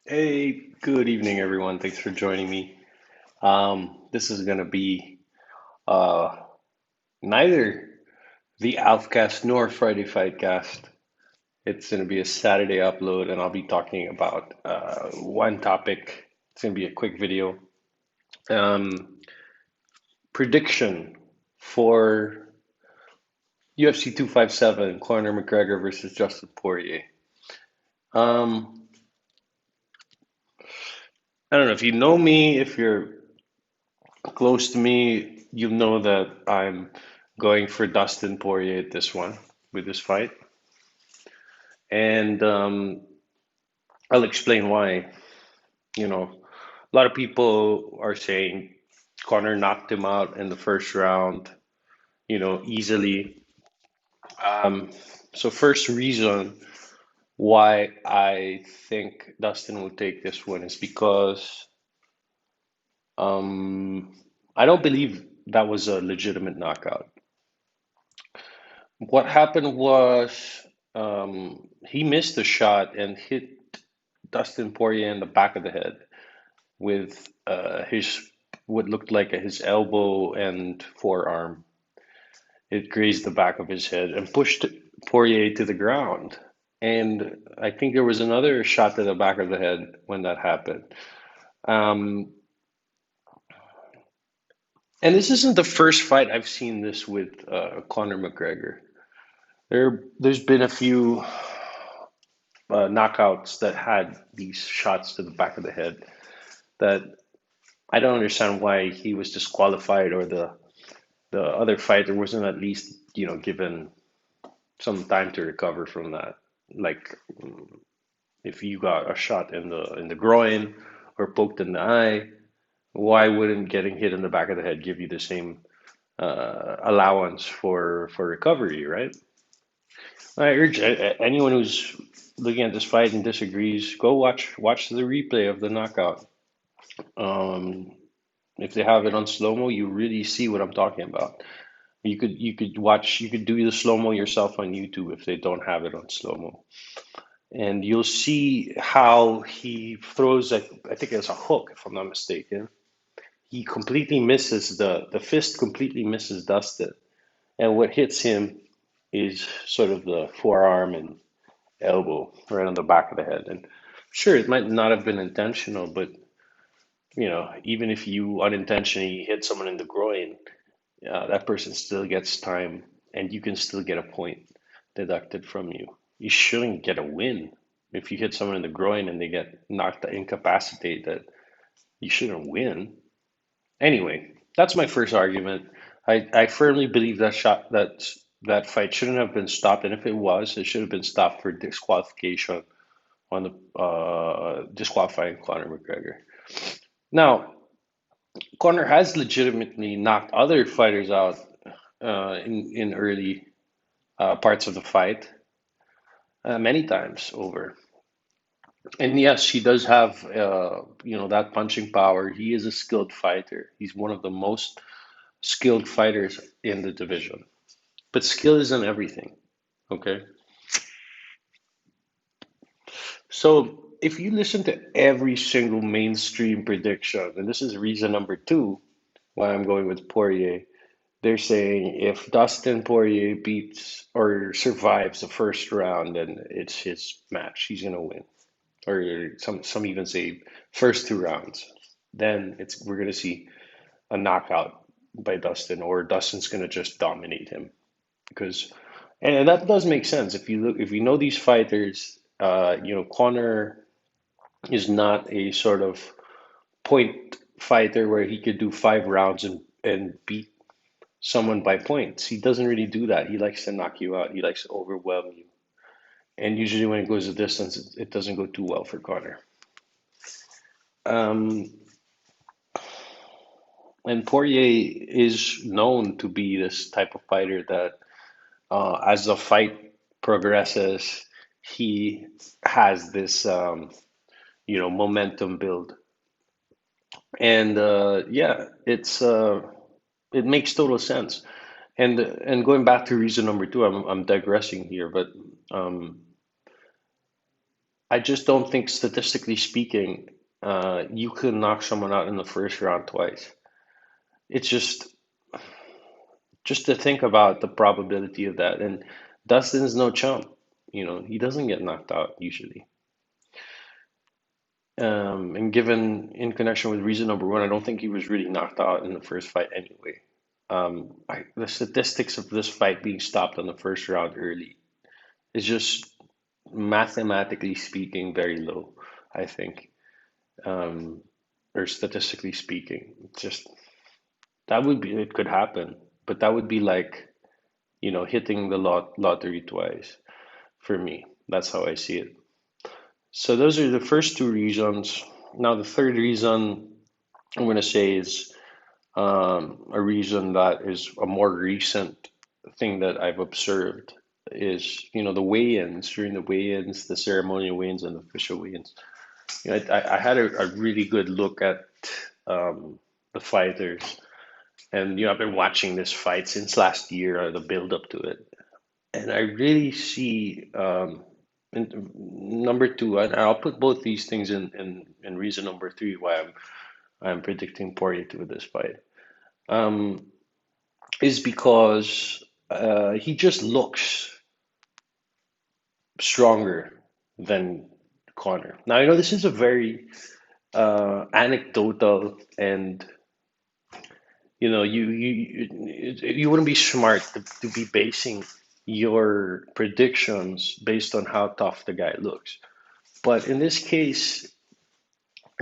Hey, good evening, everyone. Thanks for joining me. This is going to be uh, neither the Alfcast nor Friday Fightcast. It's going to be a Saturday upload, and I'll be talking about one topic. It's going to be a quick video. Um, Prediction for UFC 257, Connor McGregor versus Justin Poirier. Um, I don't know if you know me, if you're close to me, you know that I'm going for Dustin Poirier at this one with this fight, and I'll explain why. A lot of people are saying Connor knocked him out in the first round, easily. Um, so first reason why I think Dustin will take this one is because um, I don't believe that was a legitimate knockout. What happened was he missed a shot and hit Dustin Poirier in the back of the head with his what looked like his elbow and forearm. It grazed the back of his head and pushed Poirier to the ground. And I think there was another shot to the back of the head when that happened. Um, and this isn't the first fight I've seen this with Conor McGregor. There's been a few knockouts that had these shots to the back of the head that I don't understand why he was disqualified or the other fighter wasn't at least, given some time to recover from that. Like if you got a shot in the groin or poked in the eye, why wouldn't getting hit in the back of the head give you the same allowance for recovery, right? I urge anyone who's looking at this fight and disagrees, go watch the replay of the knockout. Um, if they have it on slow-mo, you really see what I'm talking about. You could do the slow-mo yourself on YouTube if they don't have it on slow-mo. And you'll see how he throws I think it's a hook, if I'm not mistaken. He completely misses the fist completely misses Dustin. And what hits him is sort of the forearm and elbow right on the back of the head. And sure, it might not have been intentional, but even if you unintentionally hit someone in the groin, that person still gets time and you can still get a point deducted from you. You shouldn't get a win. If you hit someone in the groin and they get knocked incapacitated, you shouldn't win. Anyway, that's my first argument. I firmly believe that fight shouldn't have been stopped, and if it was, it should have been stopped for disqualification on the disqualifying Conor McGregor. Now, Conor has legitimately knocked other fighters out in early parts of the fight many times over. And yes, he does have that punching power. He is a skilled fighter. He's one of the most skilled fighters in the division. But skill isn't everything, okay? So if you listen to every single mainstream prediction, and this is reason number two why I'm going with Poirier, they're saying if Dustin Poirier beats or survives the first round, then it's his match. He's gonna win. Or some even say first two rounds. Then it's we're gonna see a knockout by Dustin, or Dustin's gonna just dominate him. Because and that does make sense if you know these fighters, Conor is not a sort of point fighter where he could do 5 rounds and beat someone by points. He doesn't really do that. He likes to knock you out. He likes to overwhelm you. And usually when it goes the distance, it doesn't go too well for Connor. Um, and Poirier is known to be this type of fighter that, as the fight progresses, he has this, momentum build. And yeah, it makes total sense. And going back to reason number two, I'm digressing here, but um, I just don't think, statistically speaking, you could knock someone out in the first round twice. It's just to think about the probability of that. And Dustin's no chump. He doesn't get knocked out usually. And given in connection with reason number one, I don't think he was really knocked out in the first fight anyway. The statistics of this fight being stopped on the first round early is just mathematically speaking very low, I think, um, or statistically speaking. It's just that would be, it could happen, but that would be like, hitting the lottery twice for me. That's how I see it. So those are the first two reasons. Now the third reason I'm going to say is a reason that is a more recent thing that I've observed is, the weigh-ins, during the weigh-ins, the ceremonial weigh-ins and the official weigh-ins. I had a really good look at the fighters, and I've been watching this fight since last year, the build up to it, and I really see number two, and I'll put both these things in reason number three why I'm predicting Poirier to this fight. Um, is because he just looks stronger than Connor. Now, I know this is a very anecdotal, and you wouldn't be smart to be basing your predictions based on how tough the guy looks. But in this case,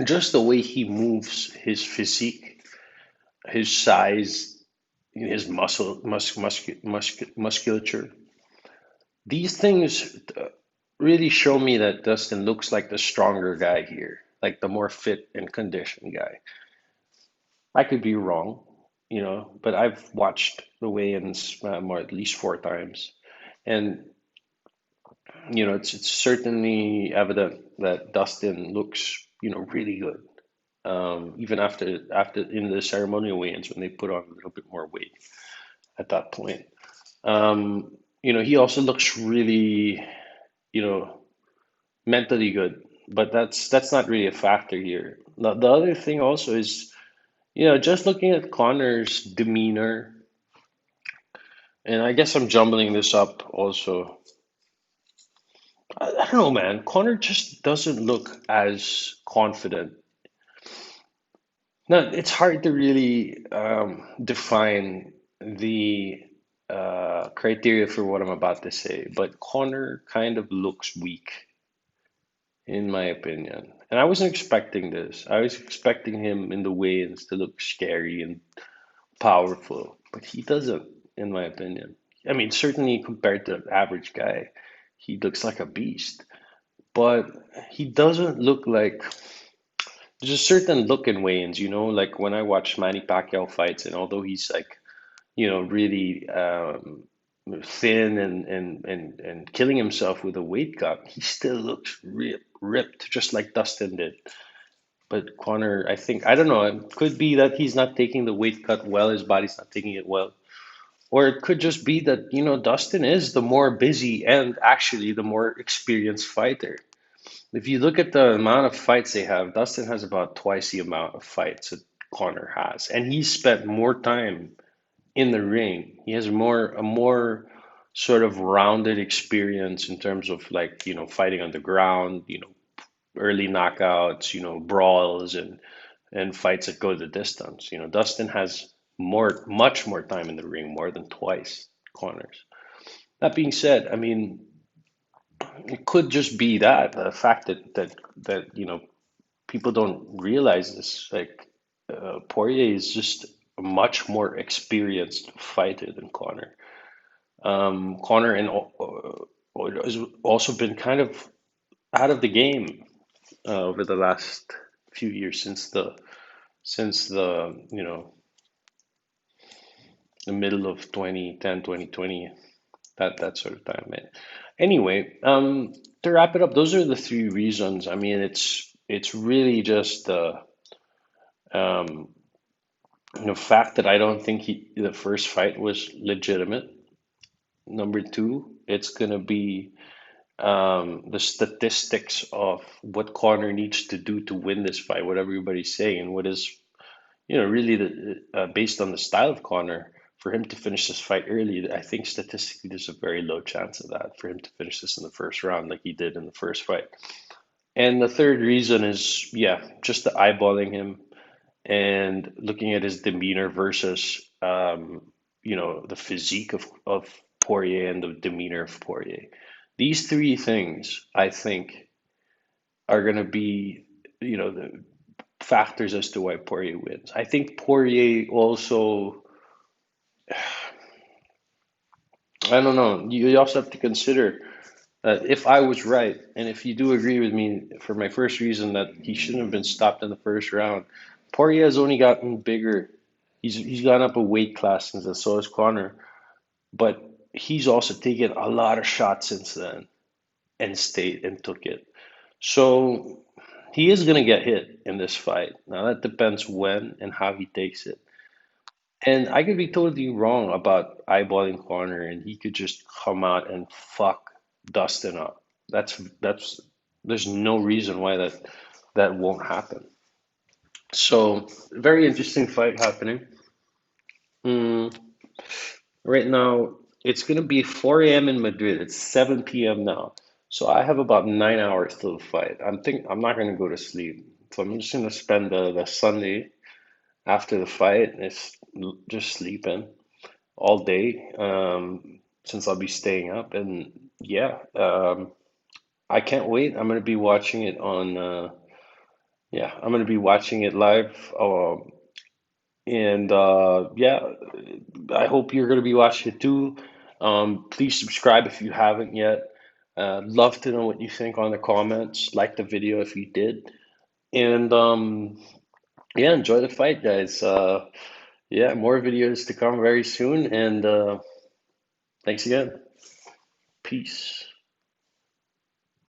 just the way he moves, his physique, his size, his musculature, these things really show me that Dustin looks like the stronger guy here, like the more fit and conditioned guy. I could be wrong, but I've watched the weigh-ins more at least four times, and it's certainly evident that Dustin looks, really good. Even after in the ceremonial weigh-ins when they put on a little bit more weight at that point. He also looks really, you know, mentally good, but that's not really a factor here. The other thing also is, just looking at Connor's demeanor, and I guess I'm jumbling this up also. I don't know, man. Connor just doesn't look as confident. Now, it's hard to really define the criteria for what I'm about to say, but Connor kind of looks weak, in my opinion. And I wasn't expecting this. I was expecting him in the weigh-ins to look scary and powerful, but he doesn't, in my opinion. I mean, certainly compared to the average guy, he looks like a beast, but he doesn't look like. There's a certain look in weigh-ins, like when I watch Manny Pacquiao fights, and although he's like, really thin and killing himself with a weight cut, he still looks ripped, just like Dustin did. But Connor, I think, I don't know, it could be that he's not taking the weight cut well, his body's not taking it well. Or it could just be that, Dustin is the more busy and actually the more experienced fighter. If you look at the amount of fights they have, Dustin has about twice the amount of fights that Connor has. And he's spent more time in the ring. He has a more sort of rounded experience in terms of, like, fighting on the ground, early knockouts, brawls and fights that go the distance. Dustin has much more time in the ring, more than twice Connor's. That being said, I mean, it could just be that the fact that people don't realize this. Like, Poirier is just a much more experienced fighter than Connor. Connor has also been kind of out of the game over the last few years since the the middle of 2010, 2020, that sort of time. Anyway, to wrap it up, those are the three reasons. I mean, it's really just um, the fact that I don't think the first fight was legitimate. Number two, it's gonna be the statistics of what Connor needs to do to win this fight, what everybody's saying, and what is, really based on the style of Connor, for him to finish this fight early, I think statistically there's a very low chance of that for him to finish this in the first round like he did in the first fight. And the third reason is, yeah, just the eyeballing him and looking at his demeanor versus, the physique of Poirier and the demeanor of Poirier. These three things, I think, are going to be, the factors as to why Poirier wins. I think Poirier also, I don't know, you also have to consider that if I was right, and if you do agree with me for my first reason that he shouldn't have been stopped in the first round, Poirier has only gotten bigger. He's gone up a weight class since then, so has Connor. But he's also taken a lot of shots since then and stayed and took it. So he is going to get hit in this fight. Now that depends when and how he takes it. And I could be totally wrong about eyeballing Connor, and he could just come out and fuck Dustin up. That's there's no reason why that won't happen. So very interesting fight happening. Mm, right now it's gonna be 4 a.m. in Madrid. It's 7 p.m. now. So I have about 9 hours till the fight. I'm not gonna go to sleep. So I'm just gonna spend the Sunday after the fight is just sleeping all day, since I'll be staying up. And yeah, I can't wait. I'm gonna be watching it on. Yeah, I'm gonna be watching it live. And yeah, I hope you're gonna be watching it too. Please subscribe if you haven't yet. Love to know what you think on the comments. Like the video if you did. And yeah, enjoy the fight, guys. Yeah, more videos to come very soon. And thanks again. Peace.